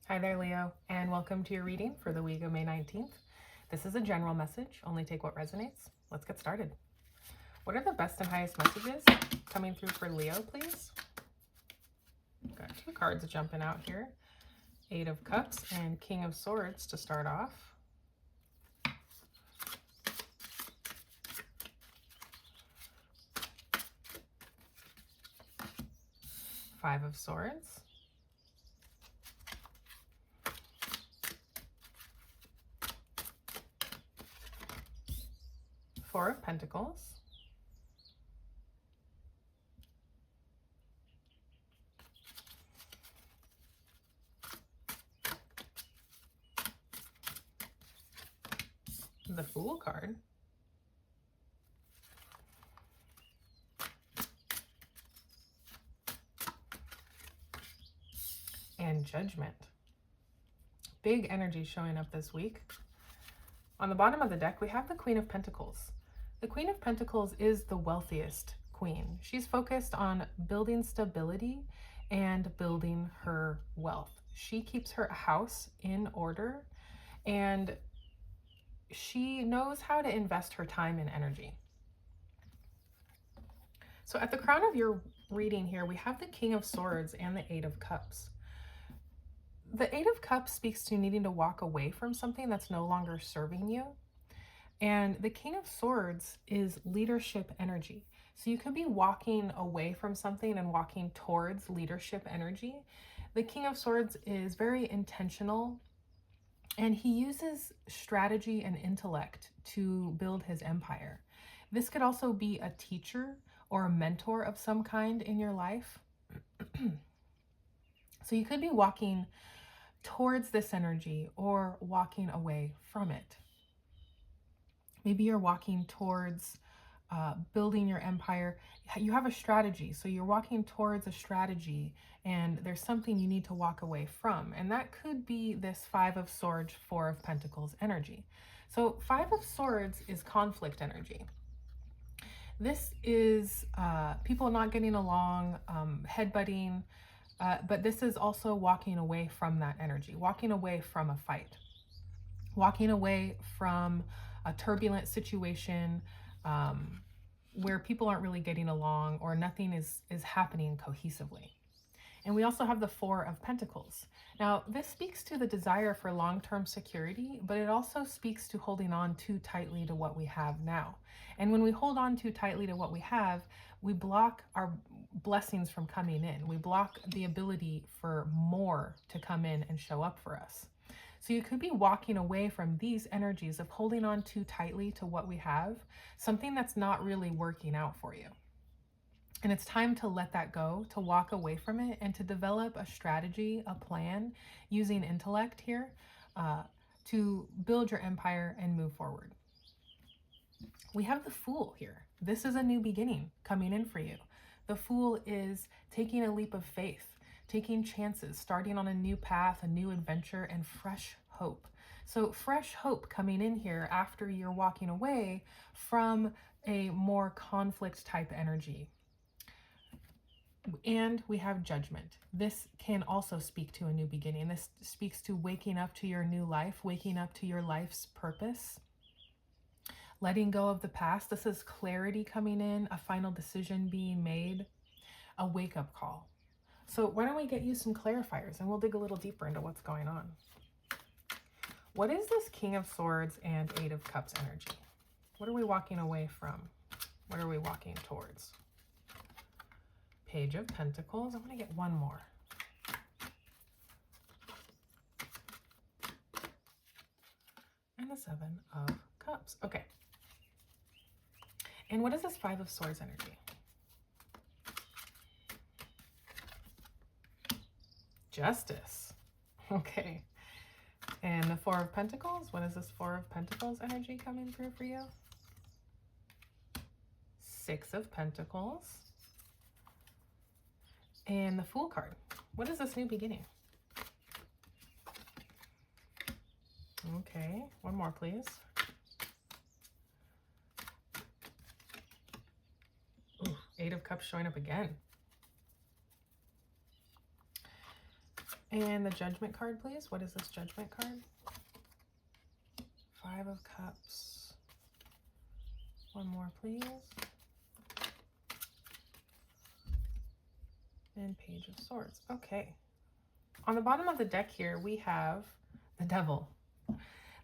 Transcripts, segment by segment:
Hi there, Leo, and welcome to your reading for the week of May 19th. This is a general message, only take what resonates. Let's get started. What are the best and highest messages coming through for Leo, please? Got two cards jumping out here. Eight of Cups and King of Swords to start off. Five of Swords. Four of Pentacles. The Fool card. And Judgment. Big energy showing up this week. On the bottom of the deck, we have the Queen of Pentacles. The Queen of Pentacles is the wealthiest queen. She's focused on building stability and building her wealth. She keeps her house in order and she knows how to invest her time and energy. So at the crown of your reading here, we have the King of Swords and the Eight of Cups. The Eight of Cups speaks to needing to walk away from something that's no longer serving you. And the King of Swords is leadership energy. So you could be walking away from something and walking towards leadership energy. The King of Swords is very intentional and he uses strategy and intellect to build his empire. This could also be a teacher or a mentor of some kind in your life. So you could be walking towards this energy or walking away from it. Maybe you're walking towards building your empire. You have a strategy, so you're walking towards a strategy and there's something you need to walk away from. And that could be this Five of Swords, Four of Pentacles energy. So Five of Swords is conflict energy. This is people not getting along, headbutting, but this is also walking away from that energy, walking away from a fight, walking away from a turbulent situation where people aren't really getting along or nothing is happening cohesively. And we also have the Four of Pentacles. Now, this speaks to the desire for long-term security, but it also speaks to holding on too tightly to what we have now. And when we hold on too tightly to what we have, we block our blessings from coming in. We block the ability for more to come in and show up for us. So you could be walking away from these energies of holding on too tightly to what we have, something that's not really working out for you. And it's time to let that go, to walk away from it, and to develop a strategy, a plan, using intellect here to build your empire and move forward. We have the Fool here. This is a new beginning coming in for you. The Fool is taking a leap of faith, taking chances, starting on a new path, a new adventure, and fresh hope. So fresh hope coming in here after you're walking away from a more conflict type energy. And we have Judgment. This can also speak to a new beginning. This speaks to waking up to your new life, waking up to your life's purpose, letting go of the past. This is clarity coming in, a final decision being made, a wake-up call. So why don't we get you some clarifiers and we'll dig a little deeper into what's going on. What is this King of Swords and Eight of Cups energy? What are we walking away from? What are we walking towards? Page of Pentacles. I'm going to get one more. And the Seven of Cups. Okay. And what is this Five of Swords energy? Justice. Okay. And the Four of Pentacles. What is this Four of Pentacles energy coming through for you? Six of Pentacles. And the Fool card. What is this new beginning? Okay. One more, please. Ooh, Eight of Cups showing up again. And the Judgment card, please. What is this Judgment card? Five of Cups. One more, please. And Page of Swords. Okay. On the bottom of the deck here, we have the Devil.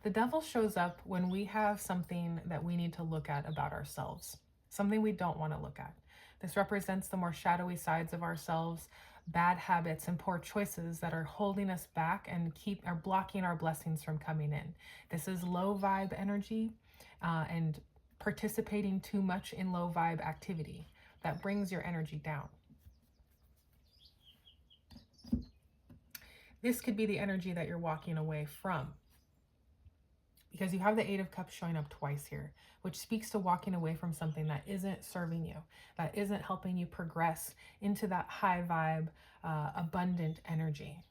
The Devil shows up when we have something that we need to look at about ourselves, something we don't want to look at. This represents the more shadowy sides of ourselves, bad habits and poor choices that are holding us back and are blocking our blessings from coming in. This is low vibe energy and participating too much in low vibe activity that brings your energy down. This could be the energy that you're walking away from, because you have the Eight of Cups showing up twice here, which speaks to walking away from something that isn't serving you, that isn't helping you progress into that high vibe, abundant energy.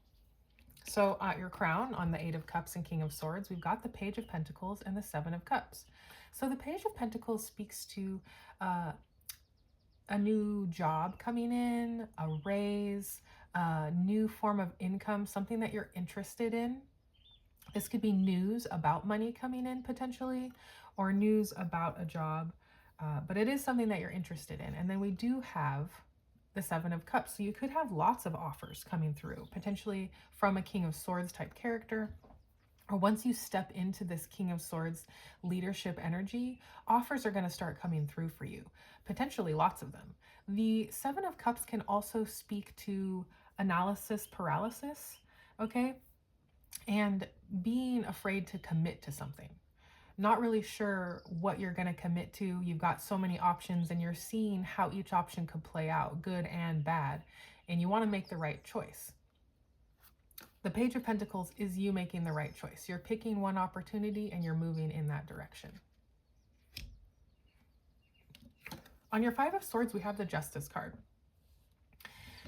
So at your crown, on the Eight of Cups and King of Swords, we've got the Page of Pentacles and the Seven of Cups. So the Page of Pentacles speaks to a new job coming in, a raise, a new form of income, something that you're interested in. This could be news about money coming in potentially, or news about a job, but it is something that you're interested in. And then we do have the Seven of Cups. So you could have lots of offers coming through, potentially from a King of Swords type character. Or once you step into this King of Swords leadership energy, offers are going to start coming through for you, potentially lots of them. The Seven of Cups can also speak to analysis paralysis, okay? And being afraid to commit to something. Not really sure what you're going to commit to. You've got so many options and you're seeing how each option could play out, good and bad, and you want to make the right choice. The Page of Pentacles is you making the right choice. You're picking one opportunity and you're moving in that direction. On your Five of Swords, we have the Justice card.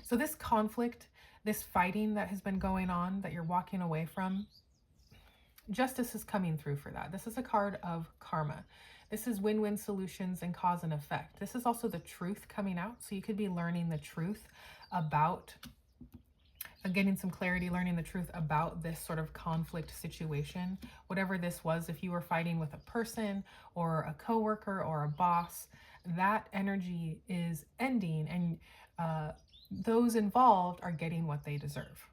So this conflict, this fighting that has been going on that you're walking away from, justice is coming through for that. This is a card of karma. This is win-win solutions and cause and effect. This is also the truth coming out. So you could be learning the truth about, getting some clarity, learning the truth about this sort of conflict situation. Whatever this was, if you were fighting with a person or a coworker or a boss, that energy is ending and those involved are getting what they deserve.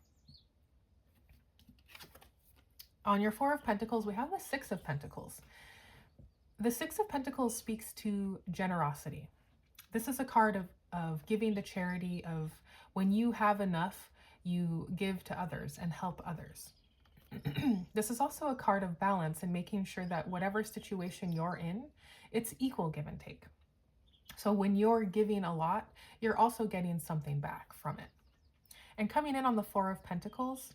On your Four of Pentacles, we have the Six of Pentacles. The Six of Pentacles speaks to generosity. This is a card of giving to charity, of when you have enough, you give to others and help others. This is also a card of balance and making sure that whatever situation you're in, it's equal give and take. So when you're giving a lot, you're also getting something back from it. And coming in on the Four of Pentacles,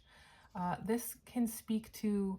this can speak to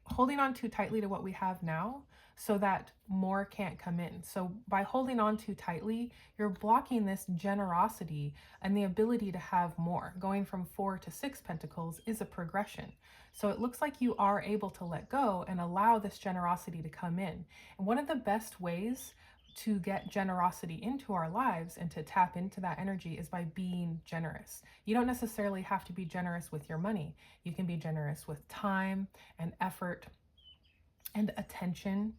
holding on too tightly to what we have now so that more can't come in. So by holding on too tightly, you're blocking this generosity and the ability to have more. Going from 4 to 6 Pentacles is a progression. So it looks like you are able to let go and allow this generosity to come in. And one of the best ways to get generosity into our lives and to tap into that energy is by being generous. You don't necessarily have to be generous with your money. You can be generous with time and effort and attention.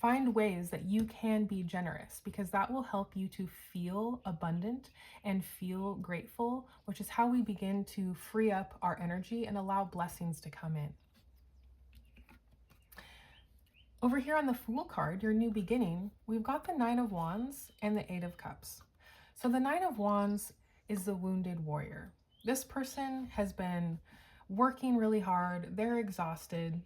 Find ways that you can be generous, because that will help you to feel abundant and feel grateful, which is how we begin to free up our energy and allow blessings to come in. Over here on the Fool card, your new beginning, we've got the Nine of Wands and the Eight of Cups. So the Nine of Wands is the wounded warrior. This person has been working really hard. They're exhausted,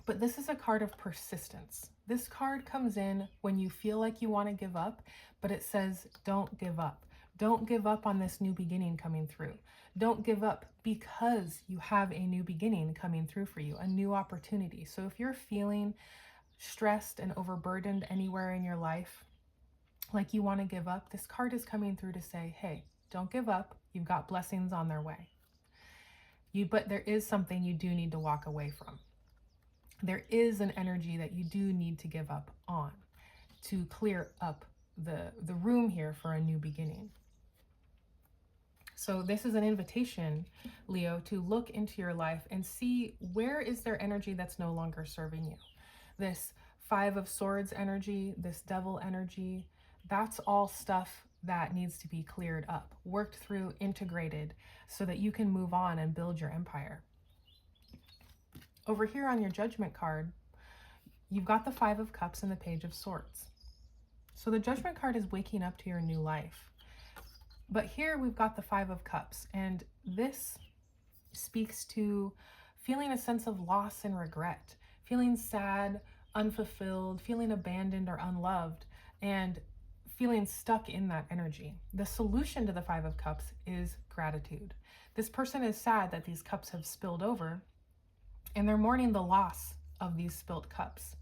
but this is a card of persistence. This card comes in when you feel like you want to give up, but it says, don't give up. Don't give up on this new beginning coming through. Don't give up, because you have a new beginning coming through for you, a new opportunity. So if you're feeling stressed and overburdened anywhere in your life, like you want to give up, this card is coming through to say, hey, don't give up. You've got blessings on their way. But there is something you do need to walk away from. There is an energy that you do need to give up on to clear up the room here for a new beginning. So this is an invitation, Leo, to look into your life and see where is there energy that's no longer serving you. This Five of Swords energy, this Devil energy, that's all stuff that needs to be cleared up, worked through, integrated, so that you can move on and build your empire. Over here on your Judgment card, you've got the Five of Cups and the Page of Swords. So the Judgment card is waking up to your new life. But here we've got the Five of Cups, and this speaks to feeling a sense of loss and regret, feeling sad, unfulfilled, feeling abandoned or unloved, and feeling stuck in that energy. The solution to the Five of Cups is gratitude. This person is sad that these cups have spilled over, and they're mourning the loss of these spilled cups.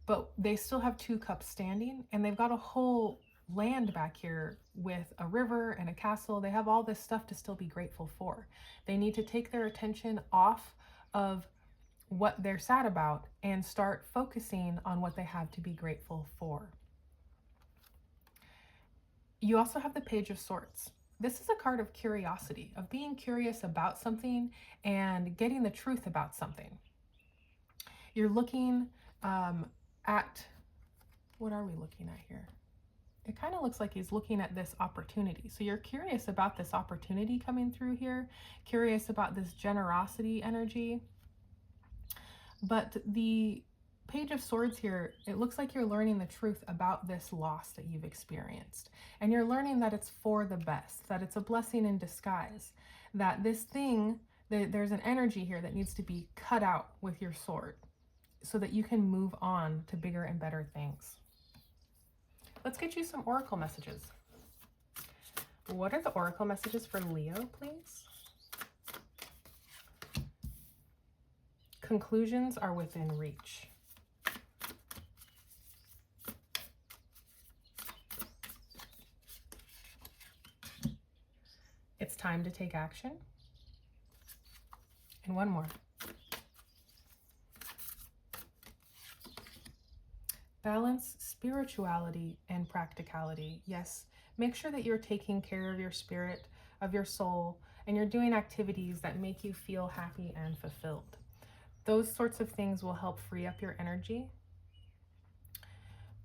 But they still have two cups standing, and they've got a whole land back here with a river and a castle. They have all this stuff to still be grateful for. They need to take their attention off of what they're sad about and start focusing on what they have to be grateful for. You also have the Page of Swords. This is a card of curiosity, of being curious about something and getting the truth about something. You're looking at, what are we looking at here? It kind of looks like he's looking at this opportunity. So you're curious about this opportunity coming through here, curious about this generosity energy. But the Page of Swords here, it looks like you're learning the truth about this loss that you've experienced. And you're learning that it's for the best, that it's a blessing in disguise, that this thing, there's an energy here that needs to be cut out with your sword so that you can move on to bigger and better things. Let's get you some oracle messages. What are the oracle messages for Leo, please? Conclusions are within reach. It's time to take action. And one more. Balance spirituality and practicality. Yes, make sure that you're taking care of your spirit, of your soul, and you're doing activities that make you feel happy and fulfilled. Those sorts of things will help free up your energy.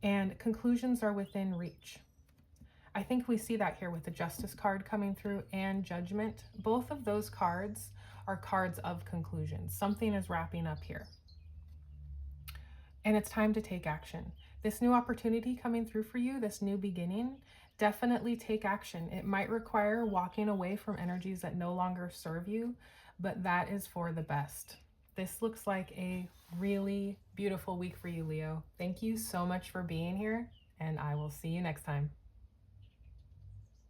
And conclusions are within reach. I think we see that here with the Justice card coming through and Judgment. Both of those cards are cards of conclusions. Something is wrapping up here. And it's time to take action. This new opportunity coming through for you, this new beginning, definitely take action. It might require walking away from energies that no longer serve you, but that is for the best. This looks like a really beautiful week for you, Leo. Thank you so much for being here, and I will see you next time.